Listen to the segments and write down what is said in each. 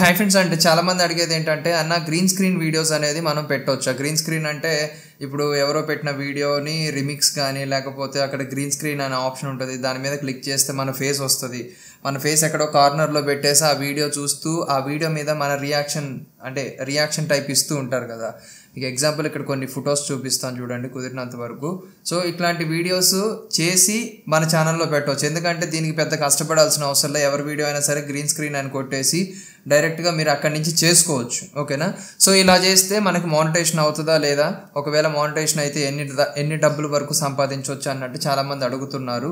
Hi friends, అంటే చాలామంది అడిగేది ఏంటంటే అన్న గ్రీన్ స్క్రీన్ వీడియోస్ అనేది మనం పెట్టవచ్చా? గ్రీన్ స్క్రీన్ అంటే ఇప్పుడు ఎవరో పెట్టిన వీడియోని రిమిక్స్ కానీ లేకపోతే అక్కడ గ్రీన్ స్క్రీన్ అనే ఆప్షన్ ఉంటుంది, దాని మీద క్లిక్ చేస్తే మన ఫేస్ వస్తుంది. మన ఫేస్ ఎక్కడో కార్నర్లో పెట్టేసి ఆ వీడియో చూస్తూ ఆ వీడియో మీద మన రియాక్షన్ టైప్ ఇస్తూ ఉంటారు కదా. మీకు ఎగ్జాంపుల్ ఇక్కడ కొన్ని ఫొటోస్ చూపిస్తాను చూడండి కుదిరినంత వరకు. సో ఇట్లాంటి వీడియోస్ చేసి మన ఛానల్లో పెట్టవచ్చు, ఎందుకంటే దీనికి పెద్ద కష్టపడాల్సిన అవసరం లేదు. ఎవరి వీడియో అయినా సరే గ్రీన్ స్క్రీన్ అని కొట్టేసి డైరెక్ట్గా మీరు అక్కడి నుంచి చేసుకోవచ్చు. ఓకేనా? సో ఇలా చేస్తే మనకి మానిటైజేషన్ అవుతుందా లేదా, ఒకవేళ మానిటైజేషన్ అయితే ఎన్ని డబ్బుల వరకు సంపాదించవచ్చు అన్నట్టు చాలామంది అడుగుతున్నారు.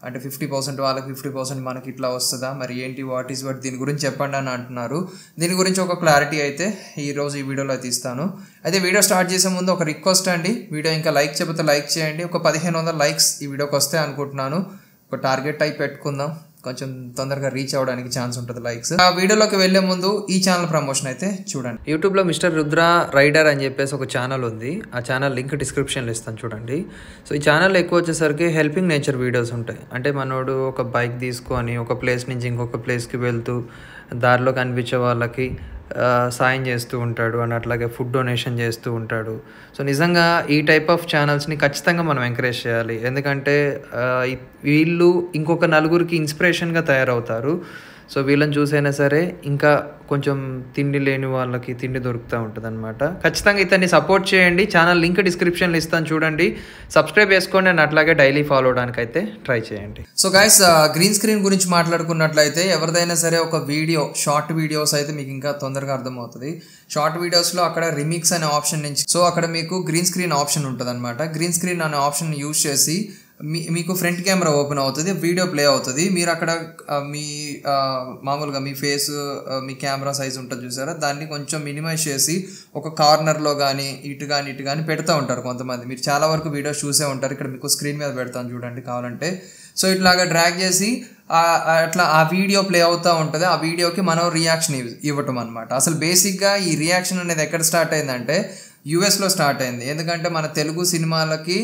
అంటే 50% వాళ్ళకి 50% మనకి ఇట్లా వస్తుందా, మరి ఏంటి, వాట్ ఈస్ వాట్, దీని గురించి చెప్పండి అని అంటున్నారు. దీని గురించి ఒక క్లారిటీ అయితే ఈరోజు ఈ వీడియోలో అయితే ఇస్తాను. అయితే వీడియో స్టార్ట్ చేసే ముందు ఒక రిక్వెస్ట్ అండి, వీడియో ఇంకా లైక్ చెబితే లైక్ చేయండి. ఒక 1500 లైక్స్ ఈ వీడియోకి వస్తాయి అనుకుంటున్నాను. ఒక టార్గెట్ టైప్ పెట్టుకుందాం, కొంచెం తొందరగా రీచ్ అవ్వడానికి ఛాన్స్ ఉంటుంది లైక్స్. ఆ వీడియోలోకి వెళ్లే ముందు ఈ ఛానల్ ప్రమోషన్ అయితే చూడండి. యూట్యూబ్లో మిస్టర్ రుద్ర రైడర్ అని చెప్పేసి ఒక ఛానల్ ఉంది. ఆ ఛానల్ లింక్ డిస్క్రిప్షన్లో ఇస్తాను చూడండి. సో ఈ ఛానల్ ఎక్కువ వచ్చేసరికి హెల్పింగ్ నేచర్ వీడియోస్ ఉంటాయి. అంటే మనోడు ఒక బైక్ తీసుకొని ఒక ప్లేస్ నుంచి ఇంకొక ప్లేస్కి వెళ్తూ దారిలో కనిపించే వాళ్ళకి సాయం చేస్తూ ఉంటాడు అండ్ అట్లాగే ఫుడ్ డొనేషన్ చేస్తూ ఉంటాడు. సో నిజంగా ఈ టైప్ ఆఫ్ ఛానల్స్ని ఖచ్చితంగా మనం ఎంకరేజ్ చేయాలి, ఎందుకంటే వీళ్ళు ఇంకొక నలుగురికి ఇన్స్పిరేషన్గా తయారవుతారు. సో వీళ్ళని చూసైనా సరే ఇంకా కొంచెం తిండి లేని వాళ్ళకి తిండి దొరుకుతూ ఉంటుంది అనమాట. ఖచ్చితంగా ఇతన్ని సపోర్ట్ చేయండి. ఛానల్ లింక్ డిస్క్రిప్షన్లో ఇస్తాను చూడండి, సబ్స్క్రైబ్ చేసుకోండి అండ్ అట్లాగే డైలీ ఫాలో అవడానికి అయితే ట్రై చేయండి. సో గైస్, గ్రీన్ స్క్రీన్ గురించి మాట్లాడుకున్నట్లయితే ఎవరిదైనా సరే ఒక వీడియో, షార్ట్ వీడియోస్ అయితే మీకు ఇంకా తొందరగా అర్థమవుతుంది. షార్ట్ వీడియోస్లో అక్కడ రిమిక్స్ అనే ఆప్షన్ నుంచి, సో అక్కడ మీకు గ్రీన్ స్క్రీన్ ఆప్షన్ ఉంటుంది అనమాట. గ్రీన్ స్క్రీన్ అనే ఆప్షన్ యూజ్ చేసి మీకు ఫ్రంట్ కెమెరా ఓపెన్ అవుతుంది, వీడియో ప్లే అవుతుంది. మీరు అక్కడ మీ మామూలుగా మీ ఫేస్, మీ కెమెరా సైజ్ ఉంటుంది చూసారా, దాన్ని కొంచెం మినిమైజ్ చేసి ఒక కార్నర్లో కానీ ఇటు కానీ పెడతా ఉంటారు కొంతమంది. మీరు చాలా వరకు వీడియోస్ చూసే ఉంటారు. ఇక్కడ మీకు స్క్రీన్ మీద పెడతాను చూడండి కావాలంటే. సో ఇట్లాగా డ్రాగ్ చేసి అట్లా ఆ వీడియో ప్లే అవుతూ ఉంటుంది. ఆ వీడియోకి మనం రియాక్షన్ ఇవ్వటం అనమాట. అసలు బేసిక్గా ఈ రియాక్షన్ అనేది ఎక్కడ స్టార్ట్ అయిందంటే యూఎస్లో స్టార్ట్ అయింది. ఎందుకంటే మన తెలుగు సినిమాలకి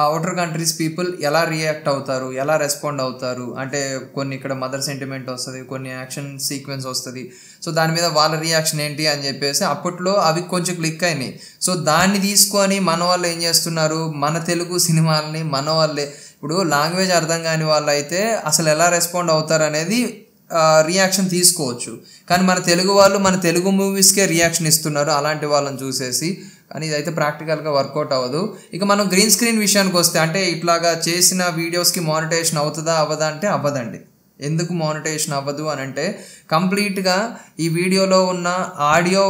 అవుటర్ కంట్రీస్ పీపుల్ ఎలా రియాక్ట్ అవుతారు, ఎలా రెస్పాండ్ అవుతారు అంటే కొన్ని ఇక్కడ మదర్ సెంటిమెంట్ వస్తుంది, కొన్ని యాక్షన్ సీక్వెన్స్ వస్తుంది. సో దాని మీద వాళ్ళ రియాక్షన్ ఏంటి అని చెప్పేసి అప్పట్లో అవి కొంచెం క్లిక్ అయినాయి. సో దాన్ని తీసుకొని మన వాళ్ళు ఏం చేస్తున్నారు, మన తెలుగు సినిమాలని మన వాళ్ళే, ఇప్పుడు లాంగ్వేజ్ అర్థం కాని వాళ్ళు అయితే అసలు ఎలా రెస్పాండ్ అవుతారు అనేది రియాక్షన్ తీసుకోవచ్చు. కానీ మన తెలుగు వాళ్ళు మన తెలుగు మూవీస్కే రియాక్షన్ ఇస్తున్నారు అలాంటి వాళ్ళని చూసేసి. కానీ ఇదైతే ప్రాక్టికల్గా వర్కౌట్ అవ్వదు. ఇక మనం గ్రీన్ స్క్రీన్ విషయానికి వస్తే, అంటే ఇట్లాగా చేసిన వీడియోస్కి మానిటైజేషన్ అవుతుందా అవ్వదా అంటే అవ్వదండి. ఎందుకు మానిటైజేషన్ అవ్వదు అని అంటే కంప్లీట్గా ఈ వీడియోలో ఉన్న ఆడియో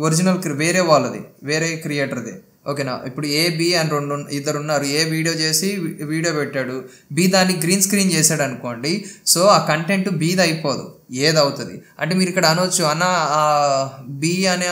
ఒరిజినల్ వేరే వాళ్ళది, వేరే క్రియేటర్ది. ఓకేనా? ఇప్పుడు ఏ బి అని ఇద్దరు ఉన్నారు. ఏ వీడియో చేసి వీడియో పెట్టాడు, బి దాన్ని గ్రీన్ స్క్రీన్ చేశాడు అనుకోండి. సో ఆ కంటెంట్ బీది అయిపోదు, ఏదవుతుంది అంటే మీరు ఇక్కడ అనొచ్చు, అన్న బి అనే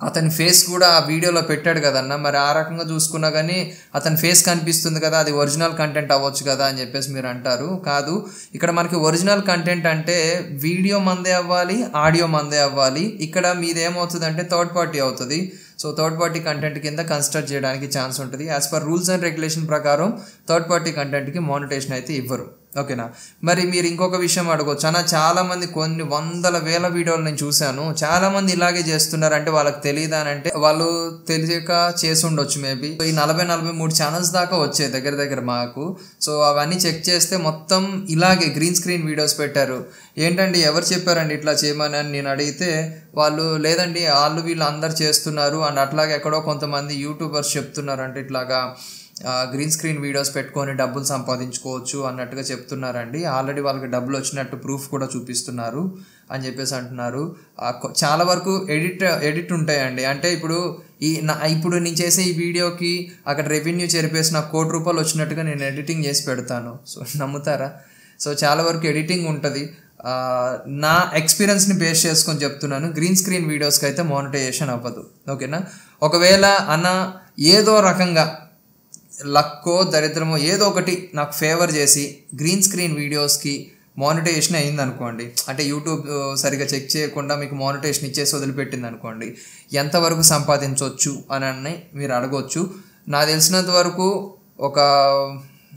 అతని ఫేస్ కూడా ఆ వీడియోలో పెట్టాడు కదన్న, మరి ఆ రకంగా చూసుకున్నా కానీ అతని ఫేస్ కనిపిస్తుంది కదా, అది ఒరిజినల్ కంటెంట్ అవ్వచ్చు కదా అని చెప్పేసి మీరు అంటారు. కాదు, ఇక్కడ మనకి ఒరిజినల్ కంటెంట్ అంటే వీడియో మందే అవ్వాలి, ఆడియో మందే అవ్వాలి. ఇక్కడ మీదేమవుతుంది అంటే థర్డ్ పార్టీ అవుతుంది. సో థర్డ్ పార్టీ కంటెంట్ కింద కన్సిడర్ చేయడానికి ఛాన్స్ ఉంటుంది. As per rules and regulation ప్రకారం థర్డ్ పార్టీ కంటెంట్కి మానిటైజేషన్ అయితే ఇవ్వరు. ఓకేనా? మరి మీరు ఇంకొక విషయం అడగవచ్చు, అన్న చాలామంది కొన్ని వందల వేల వీడియోలు నేను చూశాను, చాలామంది ఇలాగే చేస్తున్నారు, అంటే వాళ్ళకి తెలియదా అని అంటే వాళ్ళు తెలియక చేసి ఉండొచ్చు మేబీ. ఈ 40-43 ఛానల్స్ దాకా వచ్చాయి దగ్గర మాకు. సో అవన్నీ చెక్ చేస్తే మొత్తం ఇలాగే గ్రీన్ స్క్రీన్ వీడియోస్ పెట్టారు. ఏంటండి ఎవరు చెప్పారండి ఇట్లా చేయమని అని నేను అడిగితే వాళ్ళు లేదండి వీళ్ళు అందరు చేస్తున్నారు అండ్ అట్లాగే ఎక్కడో కొంతమంది యూట్యూబర్స్ చెప్తున్నారు, అంటే ఇట్లాగా గ్రీన్ స్క్రీన్ వీడియోస్ పెట్టుకొని డబ్బులు సంపాదించుకోవచ్చు అన్నట్టుగా చెప్తున్నారండి. ఆల్రెడీ వాళ్ళకి డబ్బులు వచ్చినట్టు ప్రూఫ్ కూడా చూపిస్తున్నారు అని చెప్పేసి అంటున్నారు. చాలా వరకు ఎడిట్ ఉంటాయండి. అంటే ఇప్పుడు నేను చేసే ఈ వీడియోకి అక్కడ రెవెన్యూ చెరిపేసి నాకు ₹1,00,00,000 వచ్చినట్టుగా నేను ఎడిటింగ్ చేసి పెడతాను. సో నమ్ముతారా? సో చాలా వరకు ఎడిటింగ్ ఉంటుంది. నా ఎక్స్పీరియన్స్ని బేస్ చేసుకొని చెప్తున్నాను, గ్రీన్ స్క్రీన్ వీడియోస్కి అయితే మానిటైజేషన్ అవ్వదు. ఓకేనా? ఒకవేళ అన్న ఏదో రకంగా లక్కో దరిద్రమో ఏదో ఒకటి నాకు ఫేవర్ చేసి గ్రీన్ స్క్రీన్ వీడియోస్కి మానిటైజేషన్ అయింది అనుకోండి, అంటే యూట్యూబ్ సరిగా చెక్ చేయకుండా మీకు మానిటైజేషన్ ఇచ్చేసి వదిలిపెట్టింది అనుకోండి, ఎంతవరకు సంపాదించవచ్చు అని మీరు అడగవచ్చు. నాకు తెలిసినంత వరకు ఒక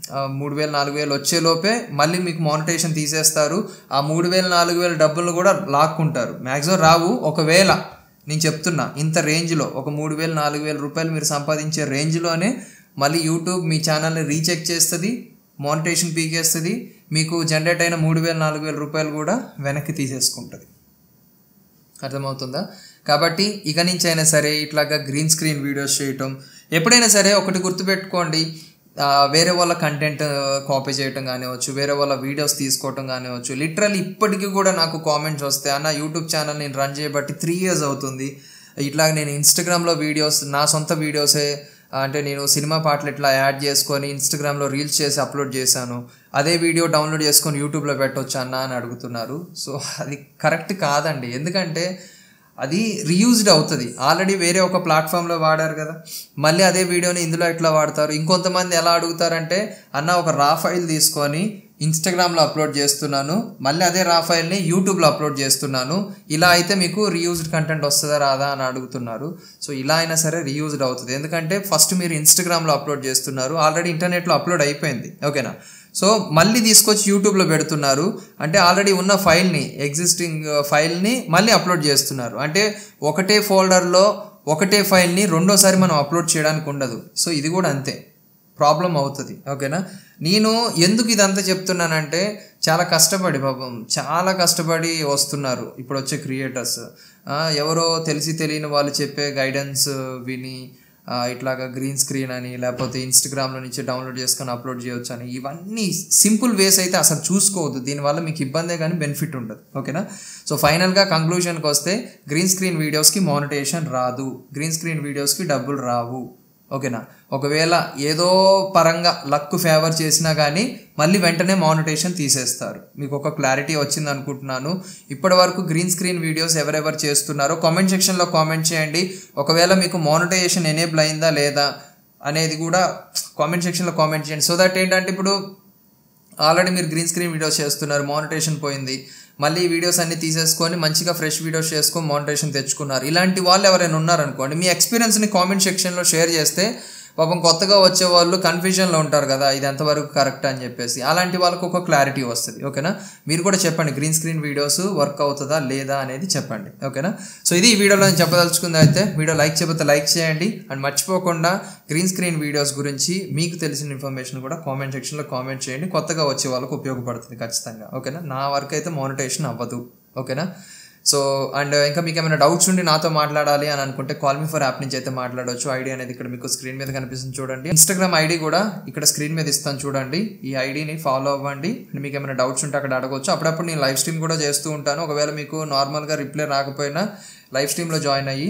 3,000-4,000 వచ్చేలోపే మళ్ళీ మీకు మానిటైజేషన్ తీసేస్తారు. ఆ 3,000-4,000 డబ్బులు కూడా లాక్కుంటారు. మ్యాక్సిమం రావు. ఒకవేళ నేను చెప్తున్నా ఇంత రేంజ్లో ఒక 3,000-4,000 రూపాయలు మీరు సంపాదించే రేంజ్లోనే మళ్ళీ యూట్యూబ్ మీ ఛానల్ని రీచెక్ చేస్తుంది, మానిటైజేషన్ పీకేస్తుంది, మీకు జనరేట్ అయిన 3,000-4,000 రూపాయలు కూడా వెనక్కి తీసేసుకుంటుంది. అర్థమవుతుందా? కాబట్టి ఇక నుంచి అయినా సరే ఇట్లాగా గ్రీన్ స్క్రీన్ వీడియోస్ చేయటం, ఎప్పుడైనా సరే ఒకటి గుర్తుపెట్టుకోండి, వేరే వాళ్ళ కంటెంట్ కాపీ చేయటం కానివచ్చు, వేరే వాళ్ళ వీడియోస్ తీసుకోవటం కానివచ్చు. లిటరల్లీ ఇప్పటికీ కూడా నాకు కామెంట్స్ వస్తాయి, అన్న యూట్యూబ్ ఛానల్ నేను రన్ చేయబట్టి 3 years అవుతుంది, ఇట్లాగ నేను ఇన్స్టాగ్రామ్లో వీడియోస్ నా సొంత వీడియోసే అంటే నేను సినిమా పాటలు ఇట్లా యాడ్ చేసుకొని ఇన్స్టాగ్రామ్లో రీల్స్ చేసి అప్లోడ్ చేశాను, అదే వీడియో డౌన్లోడ్ చేసుకొని యూట్యూబ్లో పెట్టవచ్చు అన్న అని అడుగుతున్నారు. సో అది కరెక్ట్ కాదండి. ఎందుకంటే అది రీయూజ్డ్ అవుతుంది. ఆల్రెడీ వేరే ఒక ప్లాట్ఫామ్లో వాడారు కదా, మళ్ళీ అదే వీడియోని ఇందులో ఎట్లా వాడతారు? ఇంకొంతమంది ఎలా అడుగుతారంటే, అన్న ఒక రా ఫైల్ తీసుకొని ఇన్స్టాగ్రామ్లో అప్లోడ్ చేస్తున్నాను, మళ్ళీ అదే రా ఫైల్ని యూట్యూబ్లో అప్లోడ్ చేస్తున్నాను, ఇలా అయితే మీకు రీయూజ్డ్ కంటెంట్ వస్తుందా రాదా అని అడుగుతున్నారు. సో ఇలా అయినా సరే రీయూజ్డ్ అవుతుంది. ఎందుకంటే ఫస్ట్ మీరు ఇన్స్టాగ్రామ్లో అప్లోడ్ చేస్తున్నారు, ఆల్రెడీ ఇంటర్నెట్లో అప్లోడ్ అయిపోయింది, ఓకేనా? సో మళ్ళీ తీసుకొచ్చి యూట్యూబ్లో పెడుతున్నారు అంటే ఆల్రెడీ ఉన్న ఫైల్ని, ఎగ్జిస్టింగ్ ఫైల్ని మళ్ళీ అప్లోడ్ చేస్తున్నారు. అంటే ఒకటే ఫోల్డర్లో ఒకటే ఫైల్ని రెండోసారి మనం అప్లోడ్ చేయడానికి ఉండదు. సో ఇది కూడా అంతే, ప్రాబ్లం అవుతుంది, ఓకేనా? నేను ఎందుకు ఇదంతా చెప్తున్నానంటే చాలా కష్టపడి పాపం చాలా కష్టపడి వస్తున్నారు ఇప్పుడు వచ్చే క్రియేటర్స్. ఎవరో తెలిసి తెలియని వాళ్ళు చెప్పే గైడెన్స్ విని ఇట్లాగా గ్రీన్ స్క్రీన్ అని లేకపోతే ఇన్స్టాగ్రామ్లో నుంచి డౌన్లోడ్ చేసుకొని అప్లోడ్ చేయొచ్చు అని, ఇవన్నీ సింపుల్ వేస్ అయితే అసలు చూసుకోవద్దు. దీనివల్ల మీకు ఇబ్బందే కానీ బెనిఫిట్ ఉండదు, ఓకేనా? సో ఫైనల్గా కంక్లూజన్కి వస్తే గ్రీన్ స్క్రీన్ వీడియోస్కి మానిటైజేషన్ రాదు, గ్రీన్ స్క్రీన్ వీడియోస్కి డబ్బులు రావు, ఓకేనా? ఒకవేళ ఏదో పరంగా లక్ ఫేవర్ చేసినా కానీ మళ్ళీ వెంటనే మానిటైజేషన్ తీసేస్తారు. మీకు ఒక క్లారిటీ వచ్చింది అనుకుంటున్నాను. ఇప్పటి వరకు గ్రీన్ స్క్రీన్ వీడియోస్ ఎవరెవరు చేస్తున్నారో కామెంట్ సెక్షన్లో కామెంట్ చేయండి. ఒకవేళ మీకు మానిటైజేషన్ ఎనేబుల్ అయిందా లేదా అనేది కూడా కామెంట్ సెక్షన్లో కామెంట్ చేయండి. సో దట్ ఏంటంటే ఇప్పుడు ఆల్రెడీ మీరు గ్రీన్ స్క్రీన్ వీడియోస్ చేస్తున్నారు, మానిటైజేషన్ పోయింది, మళ్ళీ వీడియోస్ అన్ని తీసేసుకొని మంచిగా ఫ్రెష్ వీడియోస్ చేసుకొని మానిటైజేషన్ తెచ్చుకున్నారు. ఇలాంటి వాళ్ళు ఎవరైనా ఉన్నారనుకోండి, మీ ఎక్స్పీరియన్స్ని కామెంట్ సెక్షన్లో షేర్ చేస్తే పాపం కొత్తగా వచ్చే వాళ్ళు కన్ఫ్యూజన్లో ఉంటారు కదా, ఇది ఎంతవరకు కరెక్ట్ అని చెప్పేసి, అలాంటి వాళ్ళకు ఒక క్లారిటీ వస్తుంది, ఓకేనా? మీరు కూడా చెప్పండి గ్రీన్ స్క్రీన్ వీడియోస్ వర్క్ అవుతుందా లేదా అనేది చెప్పండి, ఓకేనా? సో ఇది ఈ వీడియోలో నేను చెప్పదలుచుకుంది. అయితే వీడియో లైక్ చేయకపోతే లైక్ చేయండి, అండ్ మర్చిపోకుండా గ్రీన్ స్క్రీన్ వీడియోస్ గురించి మీకు తెలిసిన ఇన్ఫర్మేషన్ కూడా కామెంట్ సెక్షన్లో కామెంట్ చేయండి. కొత్తగా వచ్చే వాళ్ళకు ఉపయోగపడుతుంది ఖచ్చితంగా, ఓకేనా? నా వరకు అయితే మానిటైజేషన్ అవ్వదు, ఓకేనా? సో అండ్ ఇంకా మీకు ఏమైనా డౌట్స్ ఉండి నాతో మాట్లాడాలి అని అనుకుంటే కాల్ మీ ఫర్ యాప్ నుంచి అయితే మాట్లాడవచ్చు. ఐడి అనేది ఇక్కడ మీకు స్క్రీన్ మీద కనిపిస్తుంది చూడండి. ఇన్స్టాగ్రామ్ ఐడి కూడా ఇక్కడ స్క్రీన్ మీద ఇస్తాను చూడండి. ఈ ఐడిని ఫాలో అవ్వండి. మీకు ఏమైనా డౌట్స్ ఉంటే అక్కడ అడగవచ్చు. అప్పుడప్పుడు నేను లైవ్ స్ట్రీమ్ కూడా చేస్తూ ఉంటాను. ఒకవేళ మీకు నార్మల్గా రిప్లై రాకపోయినా లైవ్ స్ట్రీమ్లో జాయిన్ అయ్యి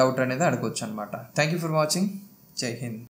డౌట్ అనేది అడగవచ్చు అనమాట. Thank you for watching. జై హింద్.